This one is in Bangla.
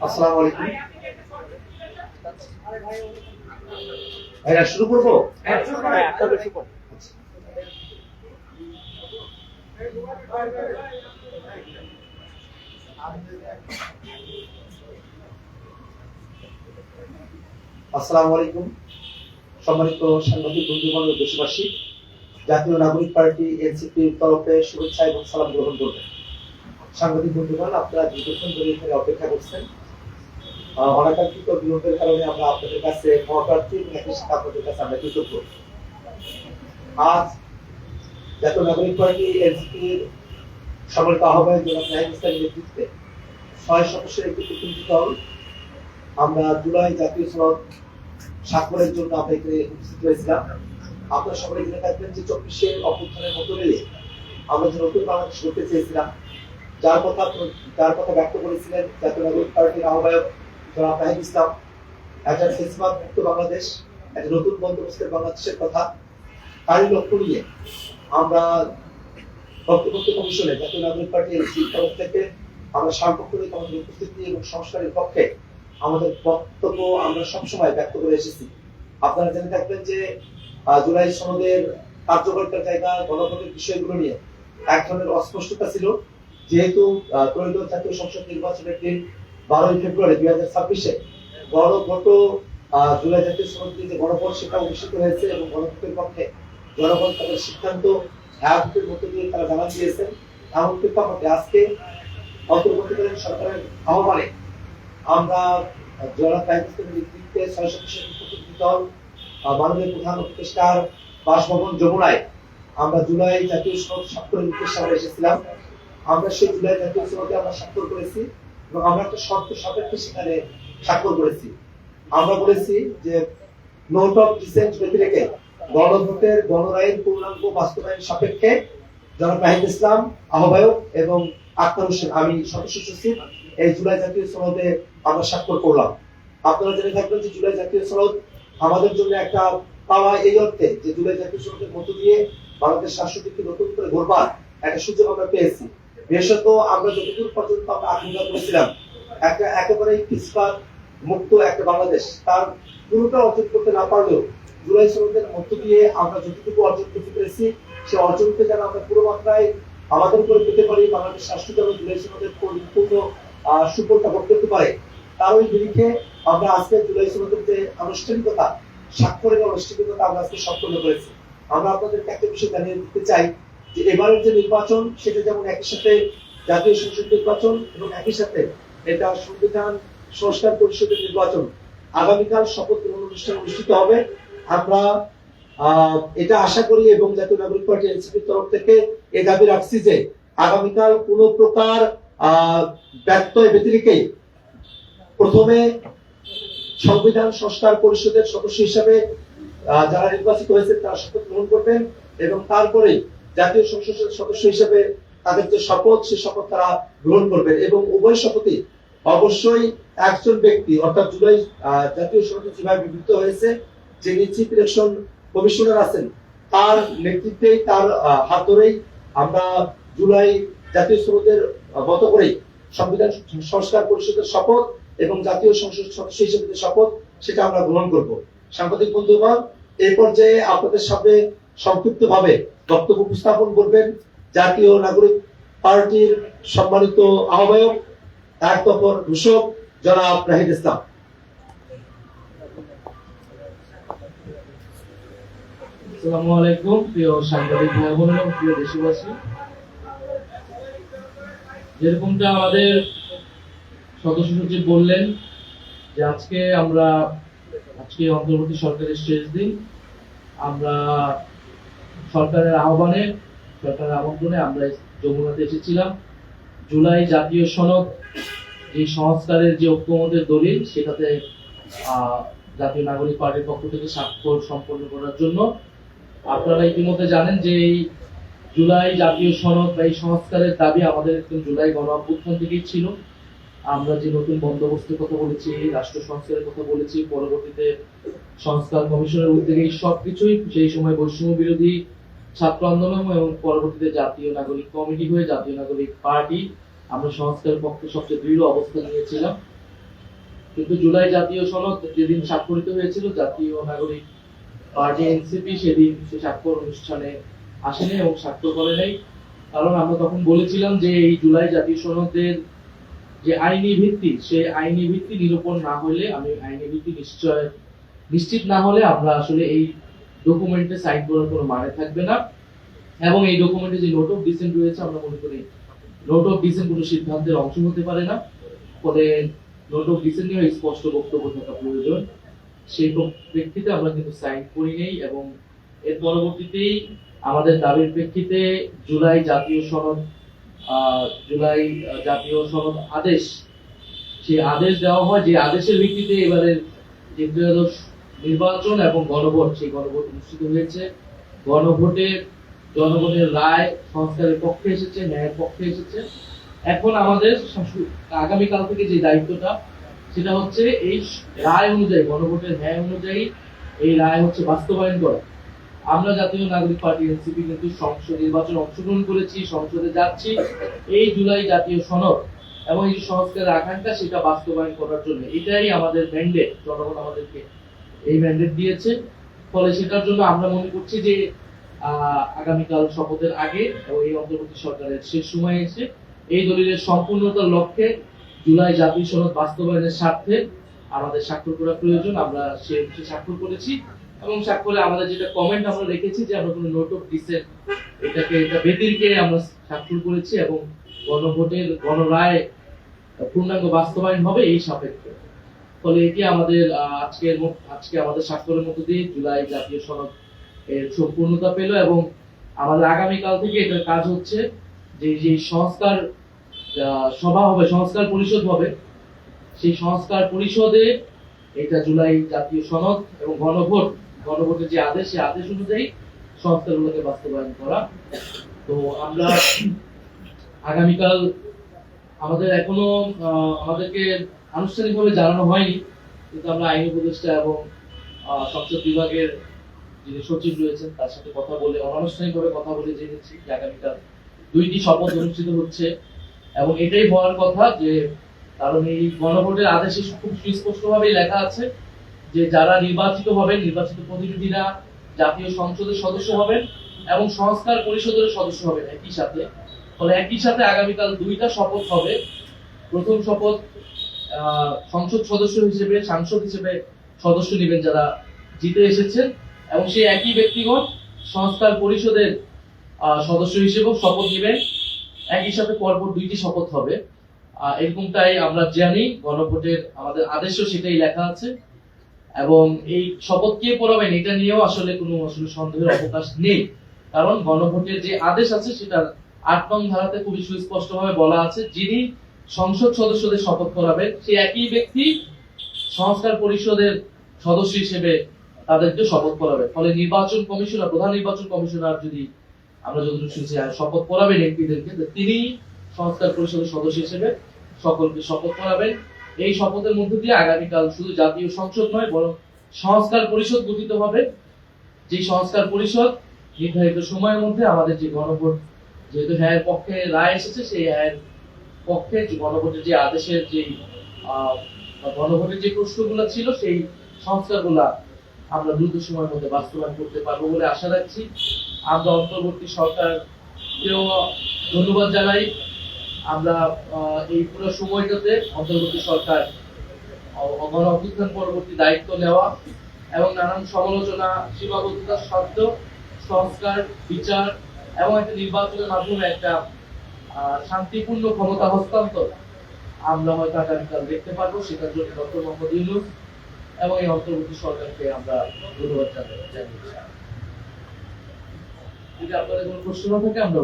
আসসালামু আলাইকুম ভাইয়া, শুরু করবো? আসসালামু আলাইকুম সম্মানিত সাংবাদিক বন্ধুগণ ও দেশবাসী, জাতীয় নাগরিক পার্টি এনসিপির তরফে শুভেচ্ছা এবং সালাম গ্রহণ করবেন। সাংবাদিক বন্ধুগণ, আপনারা দীর্ঘক্ষণ ধরে এখানে অপেক্ষা করছেন। অনাকাঙ্ক্ষিত বিলম্বের কারণে আমরা আপনাদের কাছে মহাপ্রার্থী এবং একই সাথে আপনাদের কাছে আমরা কৃতজ্ঞ। আজ জাতীয় নাগরিক পার্টি এনসিপির সম্মানিত আহ্বায়ক জনাব নাহিদ ইসলামের নেতৃত্বে 6 সদস্যের একটি প্রতিনিধি দল আমরা জুলাই জাতীয় সনদ স্বাক্ষরের জন্য আমরা এখানে উপস্থিত হয়েছিলাম। আপনারা সকলে জেনে থাকবেন যে 24-এর অভ্যুত্থানের মধ্য দিয়ে আমরা যে নতুন বাংলাদেশ গড়তে চেয়েছিলাম, যার কথা ব্যক্ত করেছিলেন জাতীয় নাগরিক পার্টির আহ্বায়ক জনাব নাহিদ ইসলাম, একটা ফেসিবাদ মুক্ত বাংলাদেশ, একটা নতুন বন্দোবস্তের বাংলাদেশের কথা, তারই লক্ষ্য নিয়ে আমরা বক্তব্য কমিশনে জাতীয় নাগরিক পার্টির তরফ থেকে আমরা সার্বক্ষণিক আমাদের উপস্থিতি এবং সংস্কারের পক্ষে আমাদের বক্তব্য আমরা সবসময় ব্যক্ত করে এসেছি। আপনারা জেনে থাকবেন যে জুলাই সনদের কার্যকরিতার জায়গা, গণভোটের বিষয়গুলো নিয়ে এক ধরনের অস্পষ্টতা ছিল, যেহেতু ত্রয়োদশ জাতীয় সংসদ নির্বাচনের দিন 12 ফেব্রুয়ারি 2026-এ গণভোট জুলাই জাতীয় সনদ যে গণভোট সেটা অনুষ্ঠিত হয়েছে এবং গণভোটের পক্ষে জনগণ তাদের সিদ্ধান্ত ভোটের মধ্যে দিয়ে তারা জানান দিয়েছেন। এমন প্রেক্ষাপটে আজকে অন্তর্বর্তীকালীন সরকারের আহ্বানে আমরা জনাব নাহিদ ইসলামের নেতৃত্বে 6 সদস্যের প্রতিনিধি দল মাননীয় প্রধান উপদেষ্টার বাসভবন যমুনায় আমরা জুলাই জাতীয় সনদ স্বাক্ষরের উদ্দেশ্যে আমরা এসেছিলাম। আমরা সেই জুলাই জাতীয় সনদে আমরা স্বাক্ষর করেছি এবং আমরা একটা শর্ত সাপেক্ষে সেখানে স্বাক্ষর করেছি। আমরা বলেছি যে নোট অফ ডিসেন্ট ব্যতি রেখে গণভোটের গণরায়ের পূর্ণাঙ্গ বাস্তবায়ন সাপেক্ষে জনাব নাহিদ ইসলাম আহ্বায়ক এবং আক্তার হোসেন আমি সদস্য সচিব এই জুলাই জাতীয় সনদে আমরা স্বাক্ষর করলাম। আপনারা জেনে থাকবেন যে জুলাই জাতীয় সনদ আমাদের জন্য একটা পাওয়া, এই অর্থে যে জুলাই জাতীয় সনদের মধ্য দিয়ে বাংলাদেশ রাষ্ট্রটিকে নতুন করে গড়বার একটা সুযোগ আমরা পেয়েছি। বিশেষত আমরা যতদূর পর্যন্ত আমরা আকাঙ্ক্ষা করেছিলাম একটা একেবারেই ফেসিবাদ মুক্ত একটা বাংলাদেশ, তার পুরোটা অর্জন করতে না পারলেও জুলাই সনদের মধ্য দিয়ে আমরা যতটুকু অর্জন করতে পেরেছি সে অর্জনকে যেন আমরা পুরো মাত্রায় আমাদের উপরে পেতে পারি, বাংলাদেশ রাষ্ট্র যেন জুলাই সনদের পূর্ণ সুফলটা ভোগ করতে পারে, তার ওই নিরিখে আমরা আজকে জুলাই সনদের যে আনুষ্ঠানিকতা স্বাক্ষরের আনুষ্ঠানিকতা আমরা আজকে সম্পন্ন করেছি। আমরা আপনাদেরকে একটা বিষয় জানিয়ে দিতে চাই যে এবারের যে নির্বাচন সেটা যেমন একই সাথে জাতীয় সংসদ নির্বাচন এবং একই সাথে এটা সংবিধান সংস্কার পরিষদের নির্বাচন। আগামীকাল শপথ গ্রহণ অনুষ্ঠান অনুষ্ঠিত হবে। আমরা এটা আশা করি এবং জাতীয় নাগরিক পার্টি এনসিপির তরফ থেকে এই দাবি রাখছি যে আগামীকাল কোন প্রকার ব্যত্যয় ব্যতিরেকে প্রথমে সংবিধান সংস্কার পরিষদের সদস্য হিসেবে যারা নির্বাচিত হয়েছে তারা শপথ গ্রহণ করবেন এবং তারপরে জাতীয় সংসদের সদস্য হিসেবে তাদের যে শপথ সে শপথ তারা গ্রহণ করবেন এবং উভয় শপথই অবশ্যই একজন ব্যক্তি অর্থাৎ জুলাই জাতীয় সনদে যেভাবে বিবৃত হয়েছে যে চিফ ইলেকশন কমিশনার আছেন তার নেতৃত্বে তার হাত ধরেই আমরা জুলাই জাতীয় সনদের মতো করেই সংবিধান সংস্কার পরিষদের শপথ এবং জাতীয় সংসদ সদস্য হিসেবে যে শপথ সেটা আমরা গ্রহণ করব। সাংবাদিক বন্ধুগণ, এই পর্যায়ে আপনাদের সামনে সংক্ষিপ্তভাবে বক্তব্য উপস্থাপন করবেন জাতীয় নাগরিক পার্টির সম্মানিত আহ্বায়ক এক দফর ঘোষক জনাব নাহিদ ইসলাম। আসসালামু আলাইকুম প্রিয় সাংবাদিক ভাই বোন এবং প্রিয় দেশবাসী, যেরকমটা আমাদের সদস্য সচিব বললেন যে আজকে অন্তর্বর্তী সরকারের শেষ দিন, আমরা সরকারের আমন্ত্রণে আমরা যমুনাতে এসেছিলাম। জুলাই জাতীয় সনদ যে সংস্কারের যে ঐক্যমতের দলিল সেটাতে জাতীয় নাগরিক পার্টির পক্ষ থেকে স্বাক্ষর সম্পন্ন করার জন্য। আপনারা ইতিমধ্যে জানেন যে এই জুলাই জাতীয় সনদ বা এই সংস্কারের দাবি আমাদের একদম জুলাই গণ অভ্যুত্থান থেকেই ছিল। আমরা যে নতুন বন্দোবস্তের কথা বলেছি, রাষ্ট্র সংস্কারের কথা বলেছি, পরবর্তীতে সংস্কার কমিশনের উদ্যোগে সবকিছুই সেই সময় বৈষম্য বিরোধী ছাত্র আন্দোলন এবং পরবর্তীতে জাতীয় নাগরিক কমিটি হয়ে জাতীয় নাগরিক পার্টি আমরা সংস্কারের পক্ষে সবচেয়ে দৃঢ় অবস্থান নিয়েছিলাম। কিন্তু জুলাই জাতীয় সনদ যেদিন স্বাক্ষরিত হয়েছিল, জাতীয় নাগরিক পার্টি এনসিপি সেদিন সে স্বাক্ষর অনুষ্ঠানে আসেনি এবং স্বাক্ষর করে নাই। কারণ আমরা তখন বলেছিলাম যে এই জুলাই জাতীয় সনদের যে আইনি ভিত্তি, সেই আইনি ভিত্তি নিরূপণ না হলে, আইনি ভিত্তি নিশ্চিত না হলে আমরা আসলে এই ডকুমেন্টে সাইন করার কোনো মানে থাকবে না। এবং এই ডকুমেন্টে যে নোট অফ ডিসেন্ট রয়েছে, আমরা মনে করি নোট অফ ডিসেন্ট কোনো সিদ্ধান্তের অংশ হতে পারে না। ফলে নোট অফ ডিসেন্ট নিয়ে স্পষ্ট বক্তব্য থাকা প্রয়োজন। সেই প্রেক্ষিতে আমরা কিন্তু সাইন করি নেই এবং এর পরবর্তীতেই আমাদের দাবির প্রেক্ষিতে জুলাই জাতীয় সনদ আদেশ, সেই আদেশ দেওয়া হয়, যে আদেশের ভিত্তিতে এবারের যে ত্রয়োদশ নির্বাচন এবং গণভোট, সেই গণভোট অনুষ্ঠিত হয়েছে। গণভোটে জনগণের রায় সংস্কারের পক্ষে এসেছে, ন্যায়ের পক্ষে এসেছে। এখন আমাদের আগামীকাল থেকে যে দায়িত্বটা, সেটা হচ্ছে এই রায় অনুযায়ী, গণভোটের ন্যায় অনুযায়ী এই রায় হচ্ছে বাস্তবায়ন করা। আমরা জাতীয় নাগরিক পার্টি এনসিপি কিন্তু সংসদ নির্বাচনে অংশগ্রহণ করেছি, সংসদে যাচ্ছি এই জুলাই জাতীয় সনদ এবং এই সংস্কারের আকাঙ্ক্ষা, সেটা বাস্তবায়ন করার জন্য। এটাই আমাদের ম্যান্ডেট, জনগণ আমাদেরকে এই ম্যান্ডেট দিয়েছে। ফলে সেটার জন্য আমরা মনে করছি যে আগামীকাল শপথের আগে এবং এই অন্তর্বর্তী সরকারের শেষ সময়ে এসে এই দলিলের সম্পূর্ণতার লক্ষ্যে জুলাই জাতীয় সনদ বাস্তবায়নের স্বার্থে আমাদের স্বাক্ষর করা প্রয়োজন। আমরা সে স্বাক্ষর করেছি এবং স্বাক্ষরে আমাদের যেটা কমেন্ট আমরা রেখেছি যে আমরা কোনো নোট অফ ডিসেন্ট এটা ব্যতিরেকে আমরা স্বাক্ষর করেছি এবং গণভোটের গণরায় পূর্ণাঙ্গ বাস্তবায়ন হবে এই সাপেক্ষে। ফলে এটি আমাদের আজকে আমাদের স্বাক্ষরের মধ্য দিয়ে জুলাই জাতীয় সনদ এর সম্পূর্ণতা পেল এবং আমাদের আগামীকাল থেকে এটার কাজ হচ্ছে যে সংস্কার সভা হবে, সংস্কার পরিষদ হবে, সেই সংস্কার পরিষদে এটা জুলাই জাতীয় সনদ এবং গণভোটের যে আদেশ, সেই আদেশ অনুযায়ী সংস্কারগুলোকে বাস্তবায়ন করা। তো আমরা আগামীকাল আমাদেরকে আনুষ্ঠানিকভাবে জানানো হয়নি, কিন্তু আমরা আইন উপদেষ্টা এবং সংসদ বিভাগের যিনি সচিব রয়েছেন তার সাথে কথা বলে, অনানুষ্ঠানিকভাবে কথা বলে জেনেছি যে আগামীকাল 2টি শপথ অনুষ্ঠিত হচ্ছে এবং এটাই হওয়ার কথা। যে কারণ এই গণভোটের আদেশে খুব সুস্পষ্টভাবেই লেখা আছে যে যারা নির্বাচিত হবেন, নির্বাচিত প্রতিনিধিরা জাতীয় সংসদের সদস্য হবেন এবং সংস্কার পরিষদের সদস্য হবেন একই সাথে। ফলে একই সাথে আগামীকাল 2টা শপথ হবে। প্রথম শপথ সংসদ সাংসদ হিসেবে সদস্য নেবেন যারা জিতে এসেছেন এবং সেই একই ব্যক্তিগণ সংস্কার পরিষদের সদস্য হিসেবেও শপথ নেবেন। একই সাথে পরপর 2টি শপথ হবে, এরকমটাই আমরা জানি। গণভোটের আমাদের আদেশও সেটাই লেখা আছে এবং এই শপথ কে পড়াবেন এটা নিয়েও আসলে কোনো সন্দেহের অবকাশ নেই। কারণ গণভোটের যে আদেশ আছে সেটা 8 নং ধারাতে খুবই সুস্পষ্টভাবে বলা আছে, যিনি সংসদ সদস্যদের শপথ করাবেন সেই একই ব্যক্তি সংস্কার পরিষদের সদস্য হিসেবে তাদেরকে শপথ করাবেন। ফলে প্রধান নির্বাচন কমিশনার আমরা যতটুকু শুনছি শপথ করাবেন এমপিদেরকে, তিনি সংস্কার পরিষদের সদস্য হিসেবে সকলকে শপথ করাবেন। এই শপথের মধ্য দিয়ে আগামীকাল শুধু জাতীয় সংসদ নয়, বরং সংস্কার পরিষদ গঠিত হবে। যে সংস্কার পরিষদ নির্ধারিত সময়ের মধ্যে আমাদের যে গণভোট, যেহেতু হ্যাঁ পক্ষে রায় এসেছে, সেই হ্যাঁ পক্ষে গণভোটের যে আদেশের গণভোটের যে প্রশ্নগুলো ছিল, সেই সংস্কারগুলা আমরা দ্রুত সময়ের মধ্যে বাস্তবায়ন করতে পারবো বলে আশা রাখছি। আমরা অন্তর্বর্তী সরকারকেও ধন্যবাদ জানাই। আমরা এই পুরো সময়টাতে অন্তর্বর্তী সরকার গণ অভ্যুত্থান পরবর্তী দায়িত্ব নেওয়া এবং নানান সমালোচনা, সীমাবদ্ধতা সত্ত্বেও সংস্কার, বিচার এবং একটা নির্বাচনের মাধ্যমে একটা শান্তিপূর্ণ ক্ষমতা হস্তান্তর আমরা হয়তো আগামীকাল দেখতে পারবো। সেটার জন্য ডক্টর মোহাম্মদ ইউনূস এবং এই অন্তর্বর্তী সরকারকে আমরা ধন্যবাদ জানাচ্ছি। যদি আপনাদের কোনো প্রশ্ন থাকে আমরা